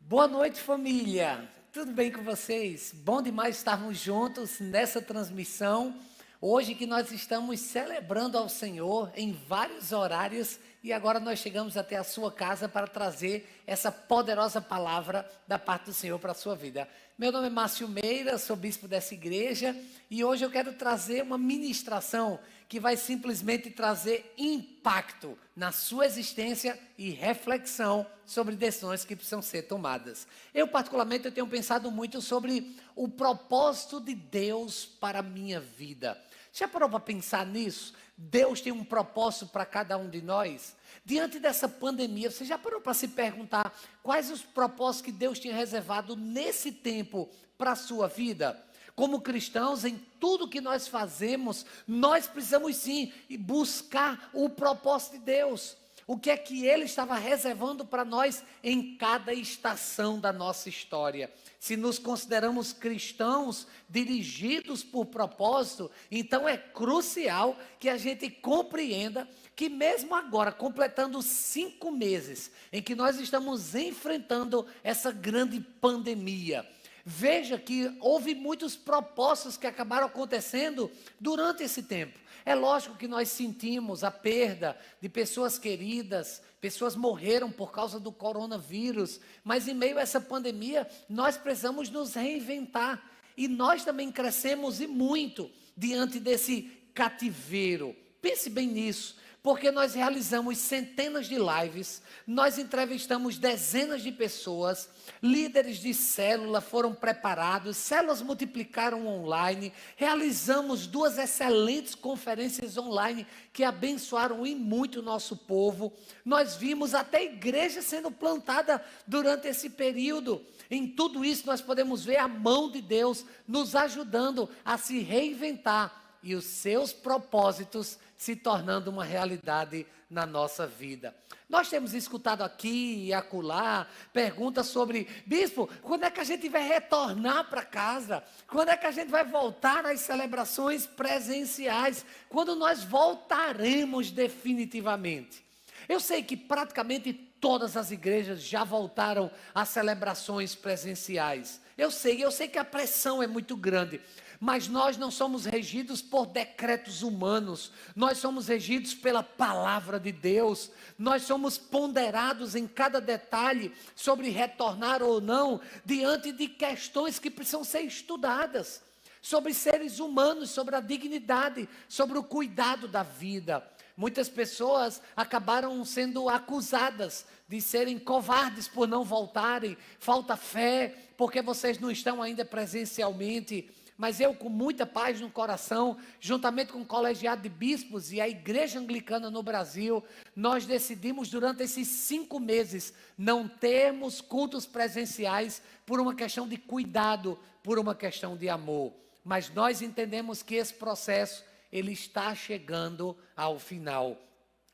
Boa noite, família. Tudo bem com vocês? Bom demais estarmos juntos nessa transmissão. Hoje que nós estamos celebrando ao Senhor em vários horários e agora nós chegamos até a sua casa para trazer essa poderosa palavra da parte do Senhor para a sua vida. Meu nome é Márcio Meira, sou bispo dessa igreja e hoje eu quero trazer uma ministração que vai simplesmente trazer impacto na sua existência e reflexão sobre decisões que precisam ser tomadas. Eu particularmente tenho pensado muito sobre o propósito de Deus para a minha vida. Já parou para pensar nisso? Deus tem um propósito para cada um de nós? Diante dessa pandemia, você já parou para se perguntar quais os propósitos que Deus tinha reservado nesse tempo para a sua vida? Como cristãos, em tudo que nós fazemos, nós precisamos sim buscar o propósito de Deus. O que é que Ele estava reservando para nós em cada estação da nossa história. Se nos consideramos cristãos dirigidos por propósito, então é crucial que a gente compreenda que mesmo agora, completando 5 meses, em que nós estamos enfrentando essa grande pandemia, veja que houve muitos propósitos que acabaram acontecendo durante esse tempo. É lógico que nós sentimos a perda de pessoas queridas, pessoas morreram por causa do coronavírus, mas em meio a essa pandemia, nós precisamos nos reinventar. E nós também crescemos e muito diante desse cativeiro. Pense bem nisso. Porque nós realizamos centenas de lives, nós entrevistamos dezenas de pessoas, líderes de célula foram preparados, células multiplicaram online, realizamos 2 excelentes conferências online que abençoaram e muito o nosso povo. Nós vimos até igreja sendo plantada durante esse período. Em tudo isso nós podemos ver a mão de Deus nos ajudando a se reinventar e os seus propósitos se tornando uma realidade na nossa vida. Nós temos escutado aqui e acolá perguntas sobre: bispo, quando é que a gente vai retornar para casa? Quando é que a gente vai voltar às celebrações presenciais? Quando nós voltaremos definitivamente? Eu sei que praticamente todas as igrejas já voltaram às celebrações presenciais. Eu sei que a pressão é muito grande. Mas nós não somos regidos por decretos humanos, nós somos regidos pela palavra de Deus, nós somos ponderados em cada detalhe sobre retornar ou não, diante de questões que precisam ser estudadas, sobre seres humanos, sobre a dignidade, sobre o cuidado da vida. Muitas pessoas acabaram sendo acusadas de serem covardes por não voltarem, falta fé, porque vocês não estão ainda presencialmente. Mas eu, com muita paz no coração, juntamente com o colegiado de bispos e a igreja anglicana no Brasil, nós decidimos durante esses 5 meses não termos cultos presenciais por uma questão de cuidado, por uma questão de amor. Mas nós entendemos que esse processo, ele está chegando ao final.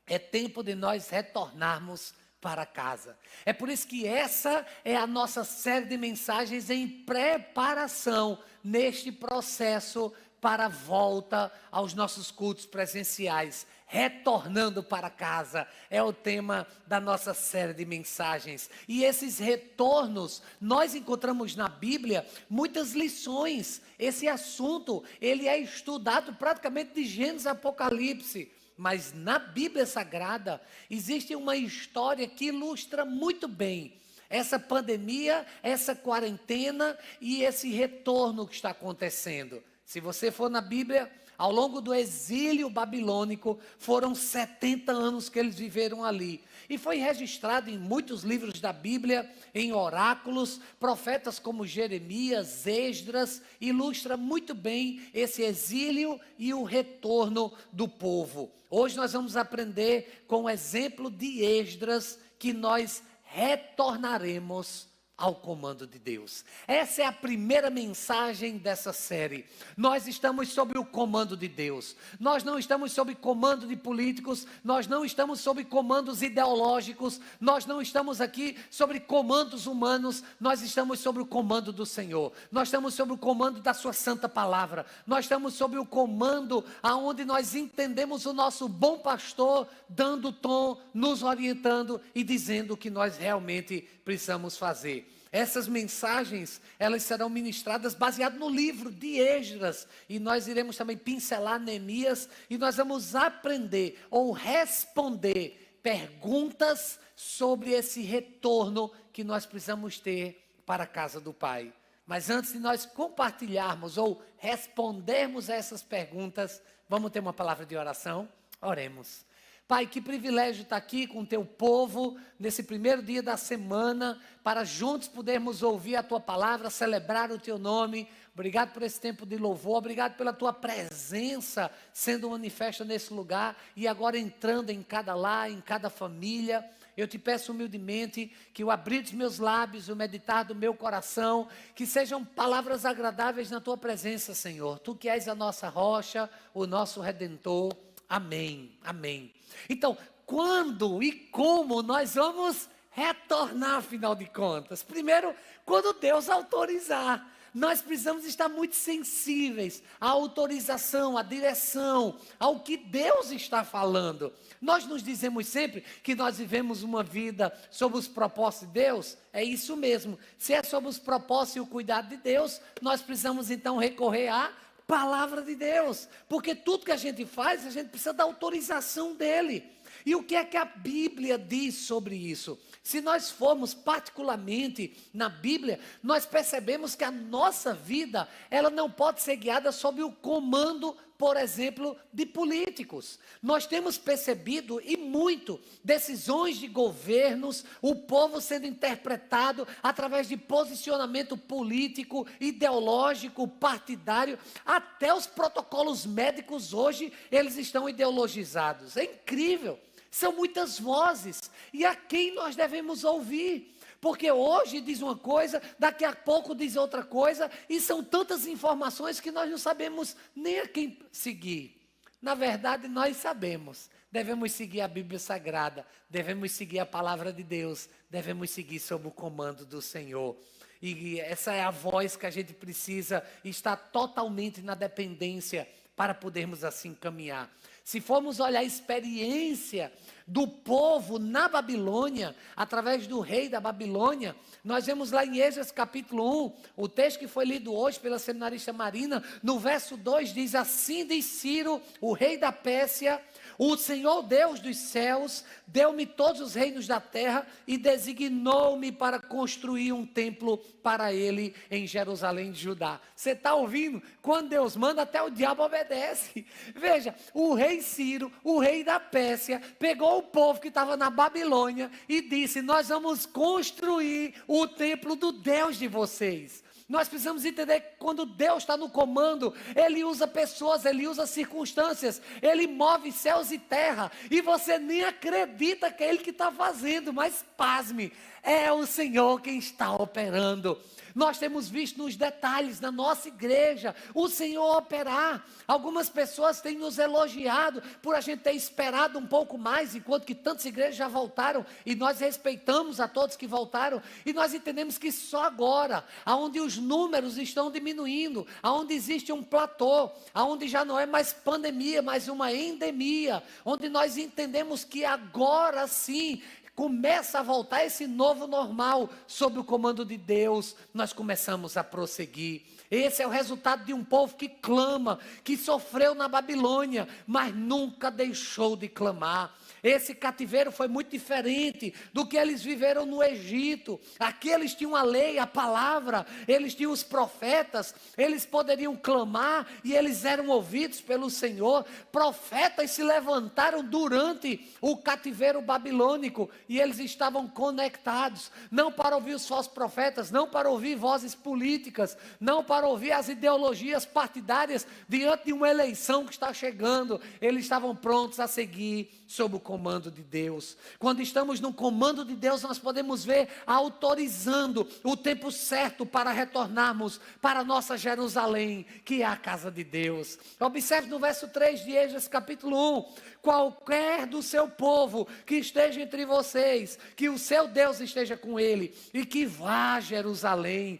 É tempo de nós retornarmos para casa. É por isso que essa é a nossa série de mensagens em preparação neste processo para a volta aos nossos cultos presenciais. Retornando para casa é o tema da nossa série de mensagens. E esses retornos, nós encontramos na Bíblia muitas lições. Esse assunto, ele é estudado praticamente de Gênesis a Apocalipse. Mas na Bíblia Sagrada existe uma história que ilustra muito bem essa pandemia, essa quarentena e esse retorno que está acontecendo. Se você for na Bíblia, ao longo do exílio babilônico, foram 70 anos que eles viveram ali. E foi registrado em muitos livros da Bíblia, em oráculos, profetas como Jeremias, Esdras, ilustra muito bem esse exílio e o retorno do povo. Hoje nós vamos aprender com o exemplo de Esdras que nós retornaremos ao comando de Deus. Essa é a primeira mensagem dessa série. Nós estamos sob o comando de Deus. Nós não estamos sob comando de políticos, nós não estamos sob comandos ideológicos, nós não estamos aqui sobre comandos humanos, nós estamos sob o comando do Senhor. Nós estamos sob o comando da sua santa palavra. Nós estamos sob o comando aonde nós entendemos o nosso bom pastor dando tom, nos orientando e dizendo o que nós realmente precisamos fazer. essas mensagens, elas serão ministradas baseado no livro de Esdras, e nós iremos também pincelar Neemias, e nós vamos aprender ou responder perguntas sobre esse retorno que nós precisamos ter para a casa do Pai. Mas antes de nós compartilharmos ou respondermos a essas perguntas, vamos ter uma palavra de oração? Oremos. Pai, que privilégio estar aqui com o teu povo, nesse primeiro dia da semana, para juntos podermos ouvir a tua palavra, celebrar o teu nome. Obrigado por esse tempo de louvor, obrigado pela tua presença sendo manifesta nesse lugar e agora entrando em cada lar, em cada família. Eu te peço humildemente que o abrir dos meus lábios, o meditar do meu coração, que sejam palavras agradáveis na tua presença, Senhor. Tu que és a nossa rocha, o nosso Redentor. Amém, amém. Então, quando e como nós vamos retornar, afinal de contas? Primeiro, quando Deus autorizar. Nós precisamos estar muito sensíveis à autorização, à direção, ao que Deus está falando. Nós nos dizemos sempre que nós vivemos uma vida sob os propósitos de Deus. É isso mesmo. Se é sob os propósitos e o cuidado de Deus, nós precisamos então recorrer à palavra de Deus. Porque tudo que a gente faz, a gente precisa da autorização dele. E o que é que a Bíblia diz sobre isso? Se nós formos particularmente na Bíblia, nós percebemos que a nossa vida, ela não pode ser guiada sob o comando, por exemplo, de políticos. Nós temos percebido, e muito, decisões de governos, o povo sendo interpretado através de posicionamento político, ideológico, partidário, até os protocolos médicos hoje, eles estão ideologizados. É incrível. São muitas vozes, e a quem nós devemos ouvir? Porque hoje diz uma coisa, daqui a pouco diz outra coisa, e são tantas informações que nós não sabemos nem a quem seguir. Na verdade, nós sabemos, devemos seguir a Bíblia Sagrada, devemos seguir a Palavra de Deus, devemos seguir sob o comando do Senhor. E essa é a voz que a gente precisa estar totalmente na dependência para podermos assim caminhar. Se formos olhar a experiência do povo na Babilônia, através do rei da Babilônia, nós vemos lá em Esdras capítulo 1, o texto que foi lido hoje pela seminarista Marina, no verso 2 diz: assim diz Ciro, o rei da Pérsia, o Senhor Deus dos céus deu-me todos os reinos da terra e designou-me para construir um templo para ele em Jerusalém de Judá. Você está ouvindo? Quando Deus manda, até o diabo obedece. Veja, o rei Ciro, o rei da Pérsia, pegou o povo que estava na Babilônia e disse: nós vamos construir o templo do Deus de vocês. Nós precisamos entender que quando Deus está no comando, Ele usa pessoas, Ele usa circunstâncias, Ele move céus e terra, e você nem acredita que é Ele que está fazendo, mas pasme, é o Senhor quem está operando. Nós temos visto nos detalhes na nossa igreja o Senhor operar. Algumas pessoas têm nos elogiado por a gente ter esperado um pouco mais, enquanto que tantas igrejas já voltaram, e nós respeitamos a todos que voltaram, e nós entendemos que só agora, aonde os números estão diminuindo, aonde existe um platô, aonde já não é mais pandemia, mas uma endemia, onde nós entendemos que agora sim começa a voltar esse novo normal, sob o comando de Deus, nós começamos a prosseguir. Esse é o resultado de um povo que clama, que sofreu na Babilônia, mas nunca deixou de clamar. Esse cativeiro foi muito diferente do que eles viveram no Egito. Aqui eles tinham a lei, a palavra, eles tinham os profetas, eles poderiam clamar e eles eram ouvidos pelo Senhor. Profetas se levantaram durante o cativeiro babilônico e eles estavam conectados, não para ouvir os falsos profetas, não para ouvir vozes políticas, não para ouvir as ideologias partidárias diante de uma eleição que está chegando. Eles estavam prontos a seguir sob o comando de Deus. Quando estamos no comando de Deus, nós podemos ver autorizando o tempo certo para retornarmos para a nossa Jerusalém, que é a casa de Deus. Observe no verso 3 de Esdras capítulo 1, qualquer do seu povo que esteja entre vocês, que o seu Deus esteja com ele, e que vá a Jerusalém.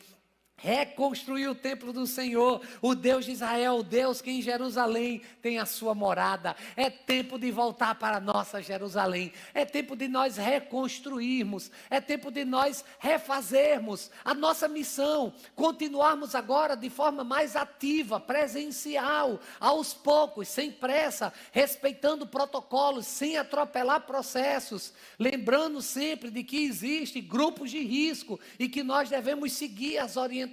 reconstruir o templo do Senhor, o Deus de Israel, o Deus que em Jerusalém tem a sua morada. É tempo de voltar para a nossa Jerusalém, é tempo de nós reconstruirmos, é tempo de nós refazermos a nossa missão, continuarmos agora de forma mais ativa, presencial, aos poucos, sem pressa, respeitando protocolos, sem atropelar processos, lembrando sempre de que existem grupos de risco e que nós devemos seguir as orientações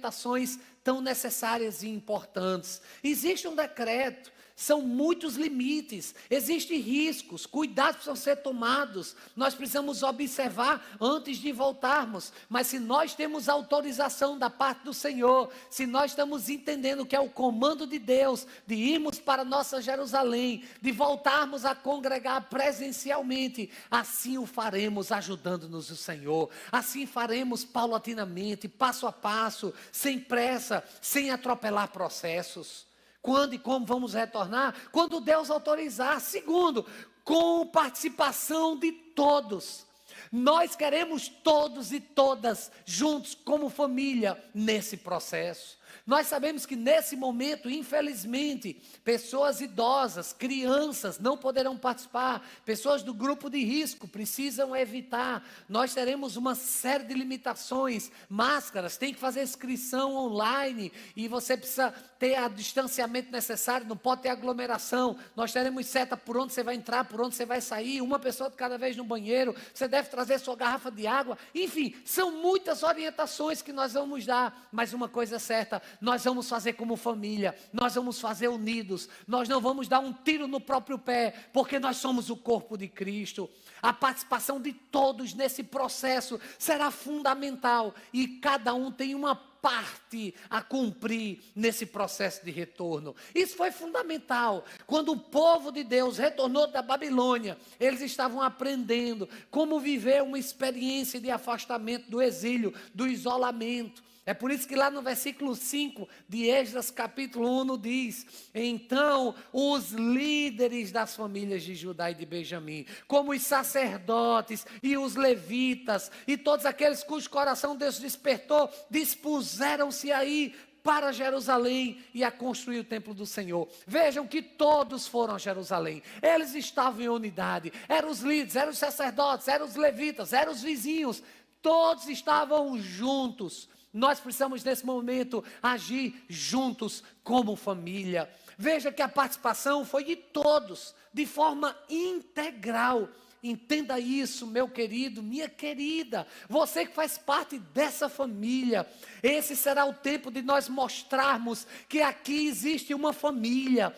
tão necessárias e importantes. Existe um decreto, são muitos limites, existem riscos, cuidados precisam ser tomados, nós precisamos observar antes de voltarmos, mas se nós temos autorização da parte do Senhor, se nós estamos entendendo que é o comando de Deus, de irmos para nossa Jerusalém, de voltarmos a congregar presencialmente, assim o faremos ajudando-nos o Senhor, assim faremos paulatinamente, passo a passo, sem pressa, sem atropelar processos. Quando e como vamos retornar? Quando Deus autorizar. Segundo, com participação de todos. Nós queremos todos e todas juntos como família nesse processo. Nós sabemos que nesse momento, infelizmente, pessoas idosas, crianças não poderão participar, pessoas do grupo de risco precisam evitar. Nós teremos uma série de limitações, máscaras, tem que fazer inscrição online e você precisa ter o distanciamento necessário, não pode ter aglomeração. Nós teremos seta por onde você vai entrar, por onde você vai sair, uma pessoa de cada vez no banheiro, você deve trazer sua garrafa de água. Enfim, são muitas orientações que nós vamos dar, mas uma coisa é certa, nós vamos fazer como família, nós vamos fazer unidos, nós não vamos dar um tiro no próprio pé, porque nós somos o corpo de Cristo. A participação de todos nesse processo será fundamental e cada um tem uma parte a cumprir nesse processo de retorno. Isso foi fundamental. Quando o povo de Deus retornou da Babilônia, eles estavam aprendendo como viver uma experiência de afastamento do exílio, do isolamento. É por isso que lá no versículo 5 de Esdras capítulo 1 diz: então os líderes das famílias de Judá e de Benjamim, como os sacerdotes e os levitas, e todos aqueles cujo coração Deus despertou, dispuseram-se a ir para Jerusalém e a construir o templo do Senhor. Vejam que todos foram a Jerusalém, eles estavam em unidade, eram os líderes, eram os sacerdotes, eram os levitas, eram os vizinhos, todos estavam juntos. Nós precisamos nesse momento agir juntos como família. Veja que a participação foi de todos, de forma integral. Entenda isso, meu querido, minha querida, você que faz parte dessa família. Esse será o tempo de nós mostrarmos que aqui existe uma família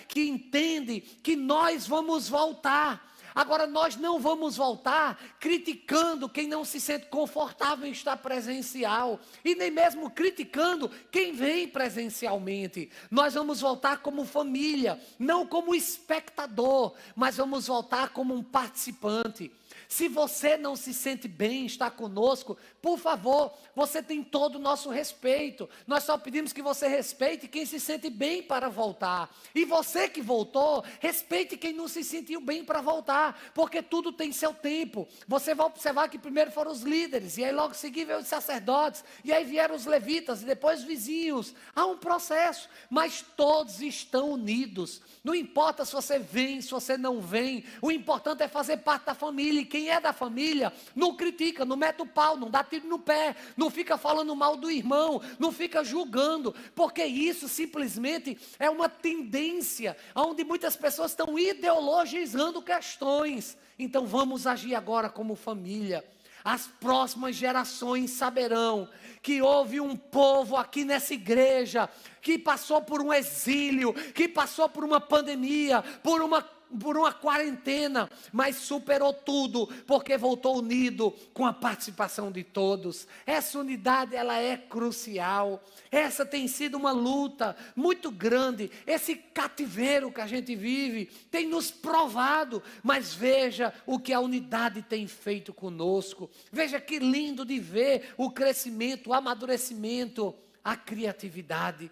que entende que nós vamos voltar. Agora, nós não vamos voltar criticando quem não se sente confortável em estar presencial, e nem mesmo criticando quem vem presencialmente. Nós vamos voltar como família, não como espectador, mas vamos voltar como um participante. Se você não se sente bem em estar conosco, por favor, você tem todo o nosso respeito. Nós só pedimos que você respeite quem se sente bem para voltar. E você que voltou, respeite quem não se sentiu bem para voltar, porque tudo tem seu tempo. Você vai observar que primeiro foram os líderes, e aí logo em seguida veio os sacerdotes, e aí vieram os levitas, e depois os vizinhos. Há um processo, mas todos estão unidos. Não importa se você vem, se você não vem, o importante é fazer parte da família. E quem é da família não critica, não mete o pau, não dá tiro no pé, não fica falando mal do irmão, não fica julgando, porque isso simplesmente é uma tendência onde muitas pessoas estão ideologizando questões. Então vamos agir agora como família. As próximas gerações saberão que houve um povo aqui nessa igreja que passou por um exílio, que passou por uma pandemia, por uma quarentena, mas superou tudo, porque voltou unido com a participação de todos. Essa unidade, ela é crucial. Essa tem sido uma luta muito grande. Esse cativeiro que a gente vive tem nos provado, mas veja o que a unidade tem feito conosco. Veja que lindo de ver o crescimento, o amadurecimento, a criatividade.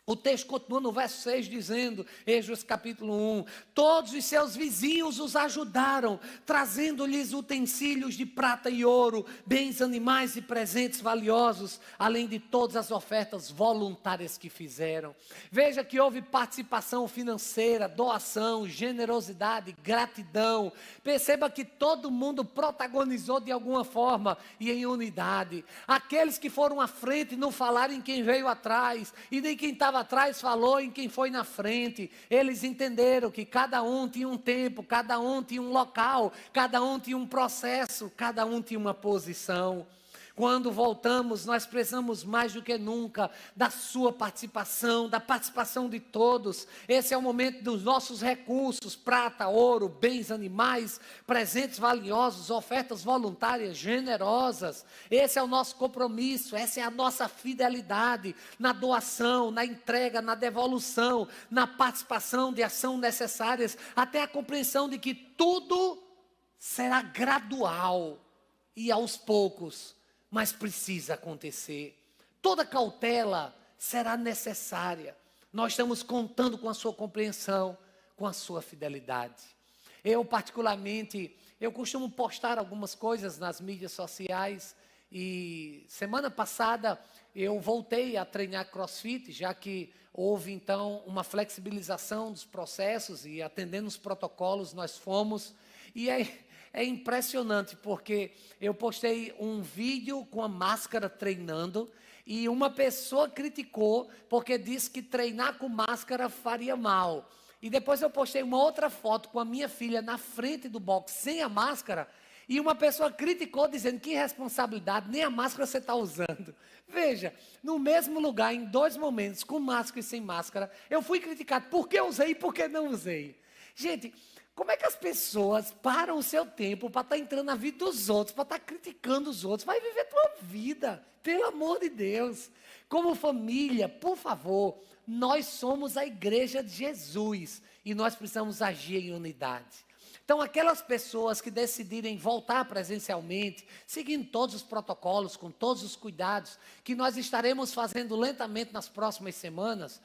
O texto continua no verso 6 dizendo, Êxodo capítulo 1, todos os seus vizinhos os ajudaram, trazendo-lhes utensílios de prata e ouro, bens animais e presentes valiosos, além de todas as ofertas voluntárias que fizeram. Veja que houve participação financeira, doação, generosidade, gratidão. Perceba que todo mundo protagonizou de alguma forma e em unidade. Aqueles que foram à frente não falaram em quem veio atrás, e nem quem estava atrás falou em quem foi na frente. Eles entenderam que cada um tinha um tempo, cada um tinha um local, cada um tinha um processo, cada um tinha uma posição. Quando voltamos, nós precisamos mais do que nunca da sua participação, da participação de todos. Esse é o momento dos nossos recursos, prata, ouro, bens animais, presentes valiosos, ofertas voluntárias generosas. Esse é o nosso compromisso, essa é a nossa fidelidade na doação, na entrega, na devolução, na participação de ação necessárias, até a compreensão de que tudo será gradual e aos poucos, mas precisa acontecer. Toda cautela será necessária. Nós estamos contando com a sua compreensão, com a sua fidelidade. Eu particularmente, eu costumo postar algumas coisas nas mídias sociais, e semana passada eu voltei a treinar CrossFit, já que houve então uma flexibilização dos processos e atendendo os protocolos nós fomos, e é impressionante, porque eu postei um vídeo com a máscara treinando, e uma pessoa criticou, porque disse que treinar com máscara faria mal. E depois eu postei uma outra foto com a minha filha na frente do box, sem a máscara, e uma pessoa criticou, dizendo que irresponsabilidade, nem a máscara você está usando. Veja, no mesmo lugar, em dois momentos, com máscara e sem máscara, eu fui criticado por que usei e por que não usei. Gente, como é que as pessoas param o seu tempo para estar entrando na vida dos outros, para estar criticando os outros? Vai viver tua vida, pelo amor de Deus. Como família, por favor, nós somos a igreja de Jesus e nós precisamos agir em unidade. Então, aquelas pessoas que decidirem voltar presencialmente, seguindo todos os protocolos, com todos os cuidados, que nós estaremos fazendo lentamente nas próximas semanas,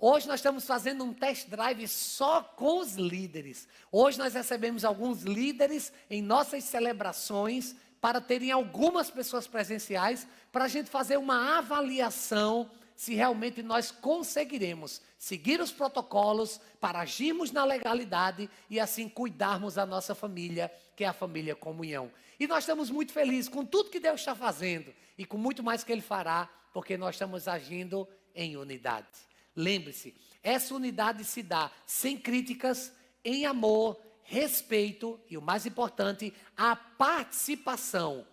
Hoje nós estamos fazendo um test drive só com os líderes. Hoje nós recebemos alguns líderes em nossas celebrações para terem algumas pessoas presenciais, para a gente fazer uma avaliação se realmente nós conseguiremos seguir os protocolos para agirmos na legalidade e assim cuidarmos da nossa família, que é a família Comunhão. E nós estamos muito felizes com tudo que Deus está fazendo e com muito mais que Ele fará, porque nós estamos agindo em unidade. Lembre-se, essa unidade se dá sem críticas, em amor, respeito e, o mais importante, a participação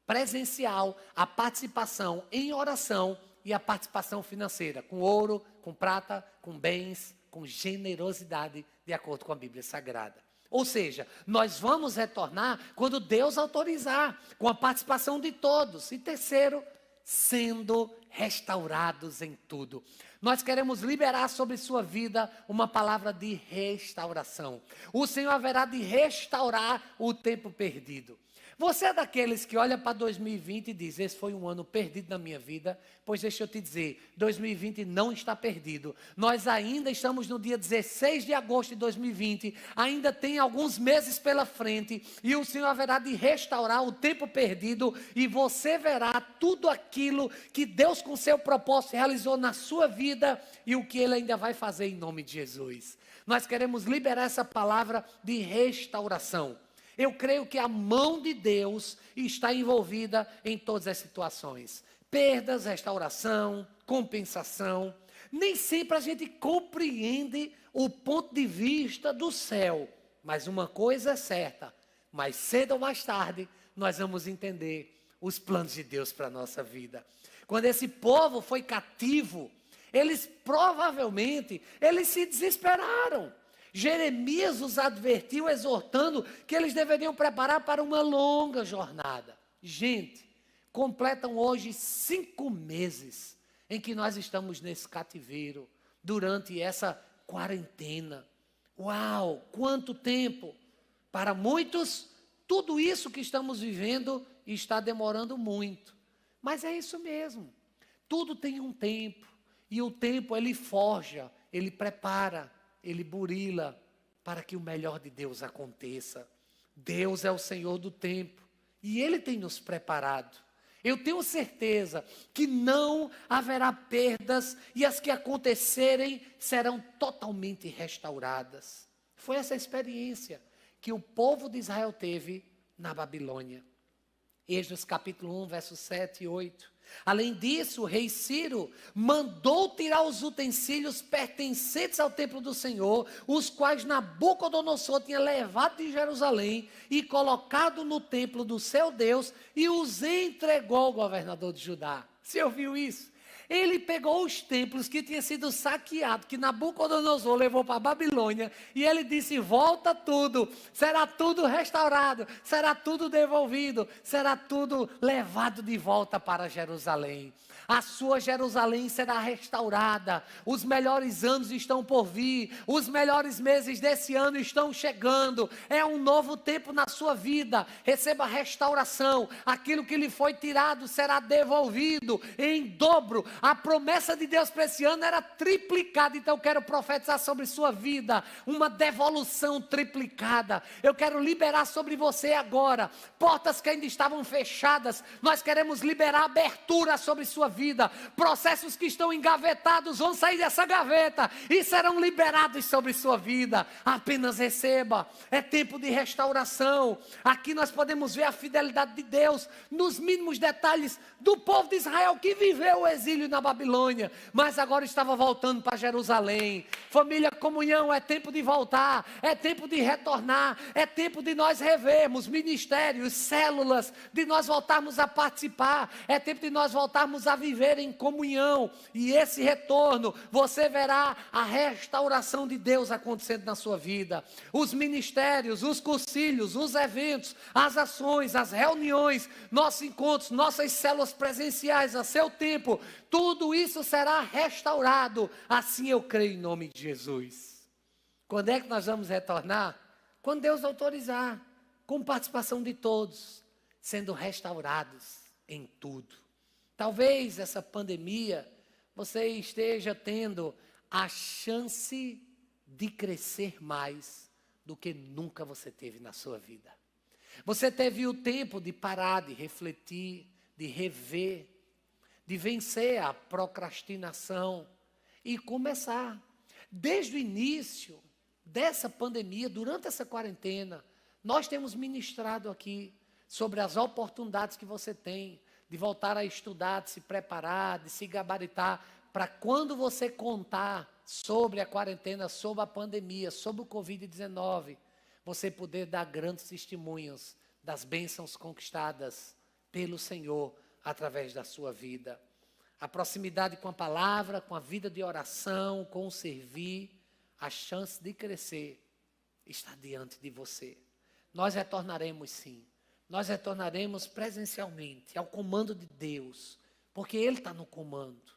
presencial, a participação em oração e a participação financeira, com ouro, com prata, com bens, com generosidade, de acordo com a Bíblia Sagrada. Ou seja, nós vamos retornar quando Deus autorizar, com a participação de todos. E terceiro, sendo restaurados em tudo. Nós queremos liberar sobre sua vida uma palavra de restauração. O Senhor haverá de restaurar o tempo perdido. Você é daqueles que olha para 2020 e diz, esse foi um ano perdido na minha vida? Pois deixa eu te dizer, 2020 não está perdido. Nós ainda estamos no dia 16 de agosto de 2020, ainda tem alguns meses pela frente, e o Senhor haverá de restaurar o tempo perdido, e você verá tudo aquilo que Deus com seu propósito realizou na sua vida, e o que Ele ainda vai fazer em nome de Jesus. Nós queremos liberar essa palavra de restauração. Eu creio que a mão de Deus está envolvida em todas as situações. Perdas, restauração, compensação. Nem sempre a gente compreende o ponto de vista do céu. Mas uma coisa é certa, mais cedo ou mais tarde, nós vamos entender os planos de Deus para a nossa vida. Quando esse povo foi cativo, eles provavelmente, eles se desesperaram. Jeremias os advertiu, exortando que eles deveriam preparar para uma longa jornada. Gente, completam hoje 5 meses em que nós estamos nesse cativeiro, durante essa quarentena. Uau, quanto tempo! Para muitos, tudo isso que estamos vivendo está demorando muito. Mas é isso mesmo, tudo tem um tempo. E o tempo ele forja, ele prepara, ele burila para que o melhor de Deus aconteça. Deus é o Senhor do tempo e Ele tem nos preparado. Eu tenho certeza que não haverá perdas e as que acontecerem serão totalmente restauradas. Foi essa experiência que o povo de Israel teve na Babilônia. Êxodo capítulo 1, versos 7 e 8. Além disso, o rei Ciro mandou tirar os utensílios pertencentes ao templo do Senhor, os quais Nabucodonosor tinha levado de Jerusalém e colocado no templo do seu Deus e os entregou ao governador de Judá. Você ouviu isso? Ele pegou os templos que tinham sido saqueados, que Nabucodonosor levou para a Babilônia, e ele disse: volta tudo, será tudo restaurado, será tudo devolvido, será tudo levado de volta para Jerusalém. A sua Jerusalém será restaurada, os melhores anos estão por vir, os melhores meses desse ano estão chegando, é um novo tempo na sua vida, receba restauração, aquilo que lhe foi tirado será devolvido em dobro. A promessa de Deus para esse ano era triplicada, então eu quero profetizar sobre sua vida, uma devolução triplicada. Eu quero liberar sobre você agora, portas que ainda estavam fechadas, nós queremos liberar abertura sobre sua vida, processos que estão engavetados vão sair dessa gaveta e serão liberados sobre sua vida. Apenas receba, é tempo de restauração. Aqui nós podemos ver a fidelidade de Deus nos mínimos detalhes do povo de Israel que viveu o exílio na Babilônia, mas agora estava voltando para Jerusalém. Família, comunhão, é tempo de voltar, é tempo de retornar, é tempo de nós revermos ministérios, células, de nós voltarmos a participar, é tempo de nós voltarmos a viver em comunhão, e esse retorno, você verá a restauração de Deus acontecendo na sua vida. Os ministérios, os cursilhos, os eventos, as ações, as reuniões, nossos encontros, nossas células presenciais a seu tempo, tudo isso será restaurado, assim eu creio em nome de Jesus. Quando é que nós vamos retornar? Quando Deus autorizar, com participação de todos, sendo restaurados em tudo. Talvez essa pandemia, você esteja tendo a chance de crescer mais do que nunca você teve na sua vida. Você teve o tempo de parar, de refletir, de rever, de vencer a procrastinação e começar. Desde o início dessa pandemia, durante essa quarentena, nós temos ministrado aqui sobre as oportunidades que você tem de voltar a estudar, de se preparar, de se gabaritar, para quando você contar sobre a quarentena, sobre a pandemia, sobre o Covid-19, você poder dar grandes testemunhos das bênçãos conquistadas pelo Senhor através da sua vida. A proximidade com a palavra, com a vida de oração, com o servir, a chance de crescer está diante de você. Nós retornaremos sim. Nós retornaremos presencialmente ao comando de Deus, porque Ele está no comando.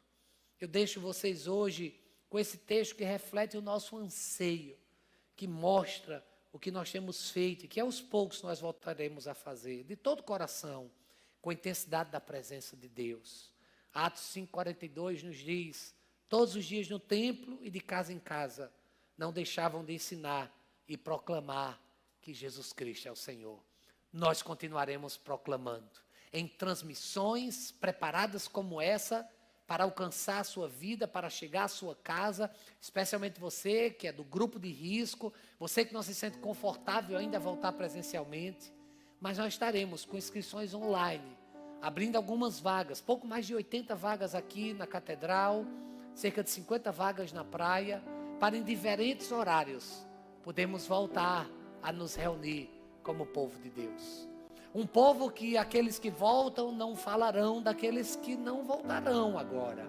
Eu deixo vocês hoje com esse texto que reflete o nosso anseio, que mostra o que nós temos feito e que aos poucos nós voltaremos a fazer, de todo o coração, com a intensidade da presença de Deus. Atos 5,42 nos diz: todos os dias no templo e de casa em casa, não deixavam de ensinar e proclamar que Jesus Cristo é o Senhor. Nós continuaremos proclamando em transmissões preparadas como essa, para alcançar a sua vida, para chegar à sua casa, especialmente você que é do grupo de risco, você que não se sente confortável ainda a voltar presencialmente, mas nós estaremos com inscrições online, abrindo algumas vagas, pouco mais de 80 vagas aqui na Catedral, cerca de 50 vagas na praia, para em diferentes horários podemos voltar a nos reunir como povo de Deus. Um povo que aqueles que voltam não falarão daqueles que não voltarão agora.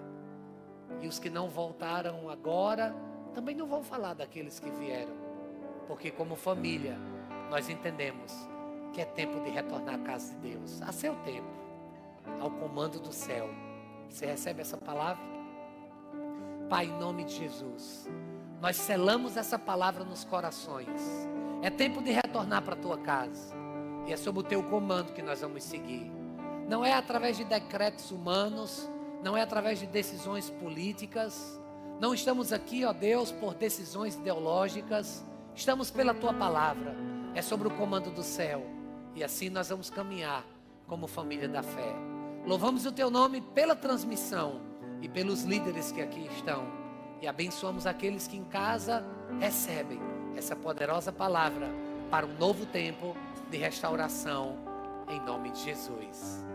E os que não voltaram agora também não vão falar daqueles que vieram. Porque como família, nós entendemos que é tempo de retornar à casa de Deus, a seu tempo, ao comando do céu. Você recebe essa palavra? Pai, em nome de Jesus, nós selamos essa palavra nos corações. É tempo de retornar para a tua casa. E é sob o teu comando que nós vamos seguir. Não é através de decretos humanos, não é através de decisões políticas, não estamos aqui, ó Deus, por decisões ideológicas, estamos pela Tua palavra, é sobre o comando do céu, e assim nós vamos caminhar como família da fé. Louvamos o Teu nome pela transmissão e pelos líderes que aqui estão, e abençoamos aqueles que em casa recebem essa poderosa palavra para um novo tempo de restauração, em nome de Jesus.